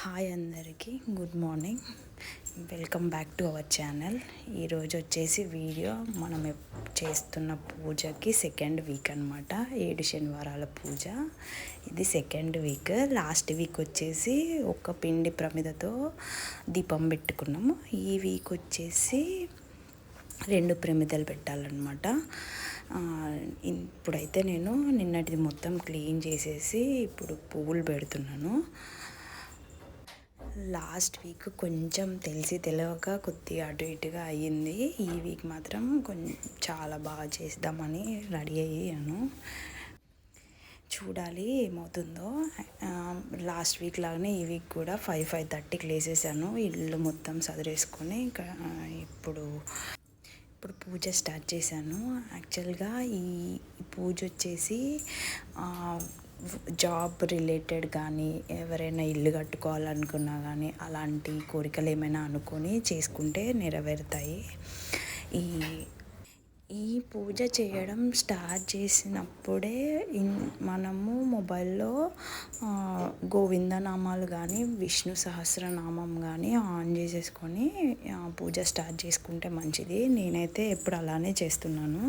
Hi అందరికీ good morning. Welcome back to our channel. ఈరోజు వచ్చేసి వీడియో మనం చేస్తున్న పూజకి సెకండ్ వీక్ అనమాట. 7 శనివారాల పూజ. ఇది సెకండ్ వీక్. లాస్ట్ వీక్ వచ్చేసి ఒక పిండి ప్రమిదతో దీపం పెట్టుకున్నాము. ఈ వీక్ వచ్చేసి 2 ప్రమిదలు పెట్టాలన్నమాట. ఇప్పుడైతే నేను నిన్నటిది మొత్తం క్లీన్ చేసేసి ఇప్పుడు పువ్వులు పెడుతున్నాను. లాస్ట్ వీక్ కొంచెం తెలియక కొద్దిగా అటు ఇటుగా అయ్యింది. ఈ వీక్ మాత్రం చాలా బాగా చేద్దామని రెడీ అయ్యాను. చూడాలి ఏమవుతుందో. లాస్ట్ వీక్ లాగానే ఈ వీక్ కూడా 5:30కి లేసేసాను. ఇల్లు మొత్తం సదిరేసుకొని ఇప్పుడు పూజ స్టార్ట్ చేశాను. యాక్చువల్గా ఈ పూజ వచ్చేసి జాబ్ రిలేటెడ్ కానీ ఎవరైనా ఇల్లు కట్టుకోవాలనుకున్నా కానీ అలాంటి కోరికలు ఏమైనా అనుకొని చేసుకుంటే నెరవేరుతాయి. ఈ పూజ చేయడం స్టార్ట్ చేసినప్పుడే మనము మొబైల్లో గోవిందనామాలు కానీ విష్ణు సహస్రనామం కానీ ఆన్ చేసేసుకొని పూజ స్టార్ట్ చేసుకుంటే మంచిది. నేనైతే ఎప్పుడు అలానే చేస్తున్నాను.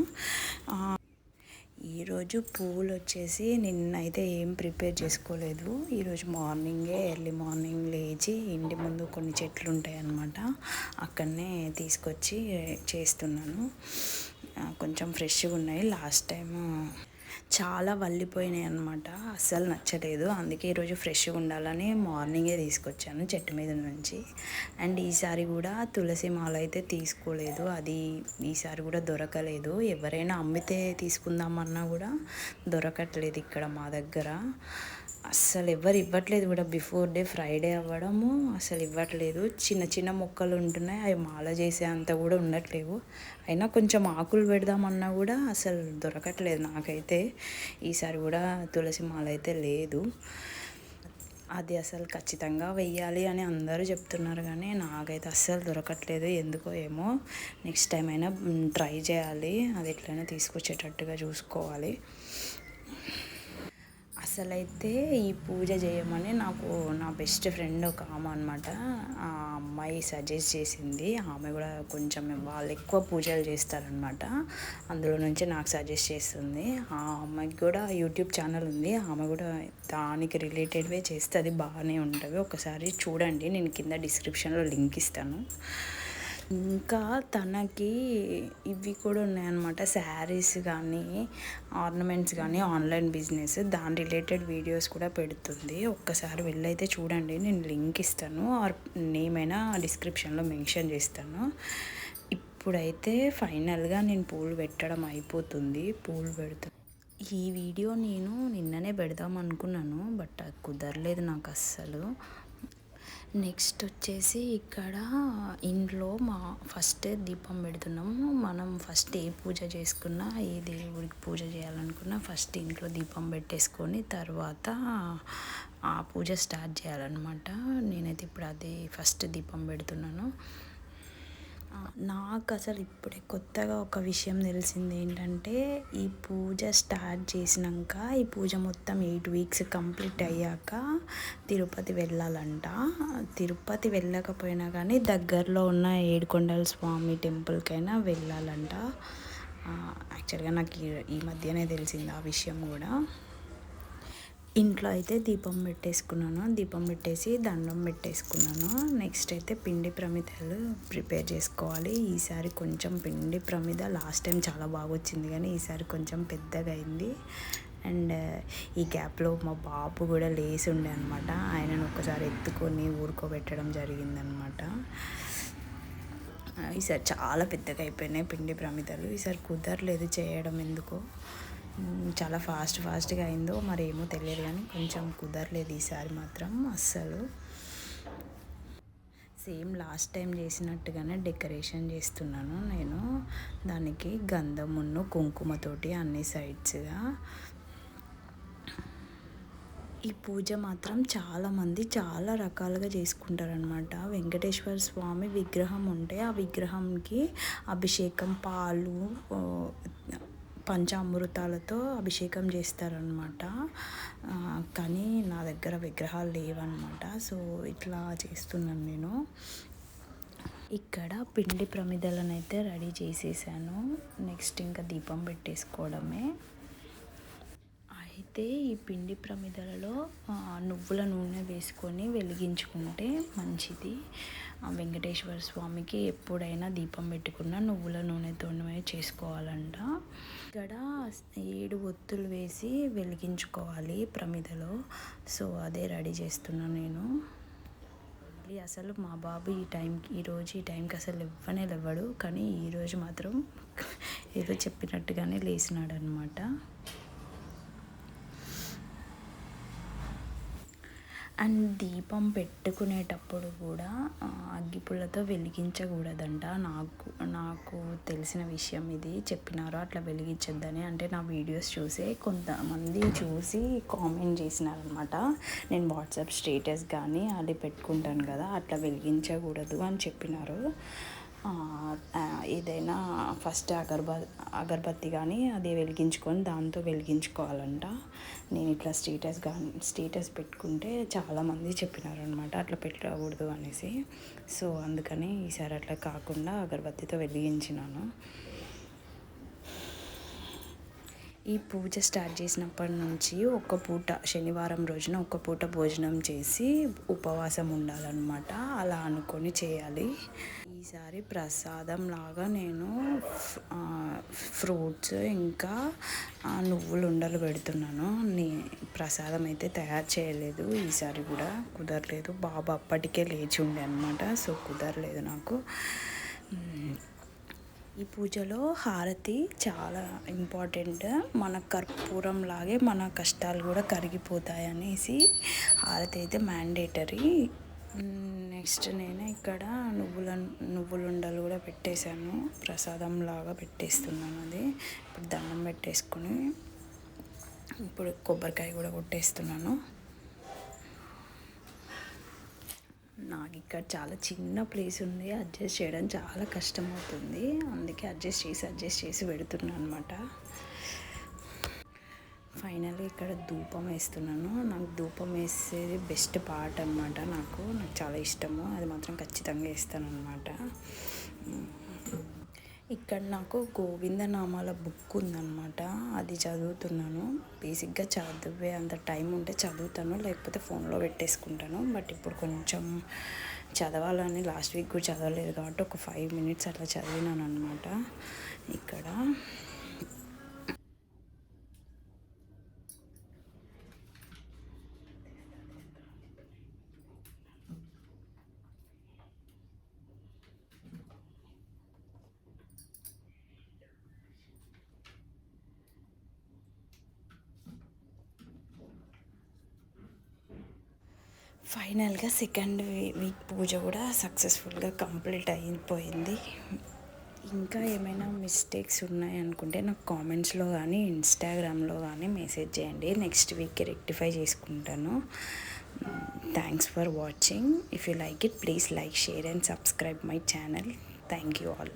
ఈరోజు పువ్వులు వచ్చేసి నిన్నైతే ఏం ప్రిపేర్ చేసుకోలేదు. ఈరోజు మార్నింగే ఎర్లీ మార్నింగ్ లేచి ఇంటి ముందు కొన్ని చెట్లు ఉంటాయి అన్నమాట. అక్కడనే తీసుకొచ్చి చేస్తున్నాను. కొంచెం ఫ్రెష్గా ఉన్నాయి. లాస్ట్ టైం చాలా వల్లిపోయినాయి అన్నమాట. అస్సలు నచ్చలేదు. అందుకే ఈరోజు ఫ్రెష్గా ఉండాలని మార్నింగే తీసుకొచ్చాను చెట్టు మీద నుంచి. అండ్ ఈసారి కూడా తులసి మాల అయితే తీసుకోలేదు. అది ఈసారి కూడా దొరకలేదు. ఎవరైనా అమ్మితే తీసుకుందామన్నా కూడా దొరకట్లేదు ఇక్కడ మా దగ్గర. అస్సలు ఎవరు ఇవ్వట్లేదు కూడా. బిఫోర్ డే ఫ్రైడే అవ్వడము అసలు ఇవ్వట్లేదు. చిన్న చిన్న మొక్కలు ఉంటున్నాయి, అవి మాల చేసే అంత కూడా ఉండట్లేవు. అయినా కొంచెం ఆకులు పెడదామన్నా కూడా అసలు దొరకట్లేదు నాకైతే. ఈసారి కూడా తులసి మాల అయితే లేదు. అది అసలు ఖచ్చితంగా వెయ్యాలి అని అందరూ చెప్తున్నారు కానీ నాకైతే అస్సలు దొరకట్లేదు. ఎందుకో ఏమో. నెక్స్ట్ టైం అయినా ట్రై చేయాలి. అది ఎట్లయినా తీసుకొచ్చేటట్టుగా చూసుకోవాలి. అసలైతే ఈ పూజ చేయమని నాకు నా బెస్ట్ ఫ్రెండ్ ఒక ఆమె అనమాట. ఆ అమ్మాయి సజెస్ట్ చేసింది. ఆమె కూడా కొంచెం వాళ్ళు ఎక్కువ పూజలు చేస్తారనమాట. అందులో నుంచి నాకు సజెస్ట్ చేస్తుంది. ఆ అమ్మాయికి కూడా యూట్యూబ్ ఛానల్ ఉంది. ఆమె కూడా దానికి రిలేటెడ్వే చేస్తుంది. బాగానే ఉంటుంది. ఒకసారి చూడండి. నేను కింద డిస్క్రిప్షన్లో లింక్ ఇస్తాను. ఇంకా తనకి ఇవి కూడా ఉన్నాయన్నమాట. శారీస్ కానీ ఆర్నమెంట్స్ కానీ ఆన్లైన్ బిజినెస్ దాని రిలేటెడ్ వీడియోస్ కూడా పెడుతుంది. ఒక్కసారి వెళ్ళైతే చూడండి. నేను లింక్ ఇస్తాను ఆర్ నేమ్ అయినా డిస్క్రిప్షన్లో మెన్షన్ చేస్తాను. ఇప్పుడైతే ఫైనల్గా నేను పూలు పెట్టడం అయిపోతుంది. పూలు పెడుతుంది. ఈ వీడియో నేను నిన్ననే పెడదాం అనుకున్నాను, బట్ అది కుదరలేదు నాకు అస్సలు. నెక్స్ట్ వచ్చేసి ఇక్కడ ఇంట్లో ఫస్ట్ దీపం పెడుతున్నాము. మనం ఫస్ట్ ఏ పూజ చేసుకున్నా, ఏ దేవుడికి పూజ చేయాలనుకున్నా ఫస్ట్ ఇంట్లో దీపం పెట్టేసుకొని తర్వాత ఆ పూజ స్టార్ట్ చేయాలన్నమాట. నేనైతే ఇప్పుడు అది ఫస్ట్ దీపం పెడుతున్నాను. నాకు అసలు ఇప్పుడే కొత్తగా ఒక విషయం తెలిసింది ఏంటంటే, ఈ పూజ స్టార్ట్ చేసినాక ఈ పూజ మొత్తం 8 వీక్స్ కంప్లీట్ అయ్యాక తిరుపతి వెళ్ళాలంట. తిరుపతి వెళ్ళకపోయినా కానీ దగ్గరలో ఉన్న ఏడుకొండల స్వామి టెంపుల్కైనా వెళ్ళాలంట. యాక్చువల్గా నాకు ఈ మధ్యనే తెలిసింది ఆ విషయం కూడా. ఇంట్లో అయితే దీపం పెట్టేసుకున్నాను. దీపం పెట్టేసి దండం పెట్టేసుకున్నాను. నెక్స్ట్ అయితే పిండి ప్రమిదలు ప్రిపేర్ చేసుకోవాలి. ఈసారి కొంచెం పిండి ప్రమిద లాస్ట్ టైం చాలా బాగా వచ్చింది కానీ ఈసారి కొంచెం పెద్దగా అయింది. అండ్ ఈ గ్యాప్లో మా బాబు కూడా లేసి ఉండే అనమాట. ఆయనను ఒక్కసారి ఎత్తుకొని ఊరుకోబెట్టడం జరిగిందనమాట. ఈసారి చాలా పెద్దగా అయిపోయినాయి పిండి ప్రమిదలు. ఈసారి కుదరలేదు చేయడం. ఎందుకో చాలా ఫాస్ట్గా అయిందో మరి ఏమో తెలియదు కానీ కొంచెం కుదరలేదు ఈసారి మాత్రం అస్సలు. సేమ్ లాస్ట్ టైం చేసినట్టుగానే డెకరేషన్ చేస్తున్నాను నేను. దానికి గంధమును కుంకుమతోటి అన్ని సైడ్స్గా. ఈ పూజ మాత్రం చాలామంది చాలా రకాలుగా చేసుకుంటారనమాట. వెంకటేశ్వర స్వామి విగ్రహం ఉంటే ఆ విగ్రహంకి అభిషేకం, పాలు, పంచామృతాలతో అభిషేకం చేస్తారనమాట. కానీ నా దగ్గర విగ్రహాలు లేవన్నమాట. సో ఇట్లా చేస్తున్నాను నేను. ఇక్కడ పిండి ప్రమిదలను అయితే రెడీ చేసేసాను. నెక్స్ట్ ఇంకా దీపం పెట్టేసుకోవడమే. అయితే ఈ పిండి ప్రమిదలలో నువ్వుల నూనె వేసుకొని వెలిగించుకుంటే మంచిది. వెంకటేశ్వర స్వామికి ఎప్పుడైనా దీపం పెట్టుకున్న నువ్వుల నూనెతోనే చేసుకోవాలంట. ఇక్కడ 7 ఒత్తులు వేసి వెలిగించుకోవాలి ప్రమిదలో. సో అదే రెడీ చేస్తున్నాను నేను. అసలు మా బాబు ఈరోజు ఈ టైంకి అసలు లేవ్వడు. కానీ ఈరోజు మాత్రం ఏదో చెప్పినట్టుగానే లేచినాడు అనమాట. అండ్ దీపం పెట్టుకునేటప్పుడు కూడా అగ్గిపుల్లతో వెలిగించకూడదంట. నాకు తెలిసిన విషయం ఇది. చెప్పినారు అట్లా వెలిగించొద్దని. అంటే నా వీడియోస్ చూసి కొంతమంది చూసి కామెంట్ చేసినారనమాట. నేను వాట్సాప్ స్టేటస్ కానీ అది పెట్టుకుంటాను కదా, అట్లా వెలిగించకూడదు అని చెప్పినారు. ఏదైనా ఫస్ట్ అగరబత్తి కానీ అది వెలిగించుకొని దాంతో వెలిగించుకోవాలంట. నేను ఇట్లా స్టేటస్ పెట్టుకుంటే చాలామంది చెప్పినారు అనమాట అట్లా పెట్టకూడదు అనేసి. సో అందుకని ఈసారి అట్లా కాకుండా అగరబత్తితో వెలిగించినాను. ఈ పూజ స్టార్ట్ చేసినప్పటి నుంచి ఒక్క పూట, శనివారం రోజున ఒక్క పూట భోజనం చేసి ఉపవాసం ఉండాలన్నమాట. అలా అనుకొని చేయాలి. ఈసారి ప్రసాదం లాగా నేను ఫ్రూట్స్ ఇంకా నువ్వులు ఉండలు పెడుతున్నాను. ప్రసాదం అయితే తయారు చేయలేదు ఈసారి కూడా, కుదరలేదు. బాబు అప్పటికే లేచి ఉండే అనమాట. సో కుదరలేదు నాకు. ఈ పూజలో హారతి చాలా ఇంపార్టెంట్. మన కర్పూరం లాగే మన కష్టాలు కూడా కరిగిపోతాయి అనేసి హారతి అయితే మ్యాండేటరీ. నెక్స్ట్ నేను ఇక్కడ నువ్వులుండలు కూడా పెట్టేశాను. ప్రసాదం లాగా పెట్టేస్తున్నాను. అది ఇప్పుడు దండం పెట్టేసుకొని ఇప్పుడు కొబ్బరికాయ కూడా కొట్టేస్తున్నాను. నాకు ఇక్కడ చాలా చిన్న ప్లేస్ ఉంది, అడ్జస్ట్ చేయడం చాలా కష్టమవుతుంది. అందుకే అడ్జస్ట్ చేసి పెడుతున్నాను అనమాట. ఫైనల్లీ ఇక్కడ ధూపం వేస్తున్నాను. నాకు ధూపం వేసేది బెస్ట్ పార్ట్ అనమాట. నాకు చాలా ఇష్టము. అది మాత్రం ఖచ్చితంగా వేస్తాను అనమాట. ఇక్కడ నాకు గోవిందనామాల బుక్ ఉందన్నమాట. అది చదువుతున్నాను. బేసిక్గా చదివే అంత టైం ఉంటే చదువుతాను, లేకపోతే ఫోన్లో పెట్టేసుకుంటాను. బట్ ఇప్పుడు కొంచెం చదవాలని లాస్ట్ వీక్ కూడా చదవలేదు కాబట్టి ఒక 5 minutes అట్లా చదివినాను అనమాట. ఇక్కడ ఫైనల్గా సెకండ్ వీక్ పూజ కూడా సక్సెస్ఫుల్గా కంప్లీట్ అయిపోయింది. ఇంకా ఏమైనా మిస్టేక్స్ ఉన్నాయనుకుంటే నాకు కామెంట్స్లో కానీ ఇన్స్టాగ్రామ్లో కానీ మెసేజ్ చేయండి. నెక్స్ట్ వీక్ రెక్టిఫై చేసుకుంటాను. Thanks for watching. If you like it, please like, share and subscribe my channel. Thank you all.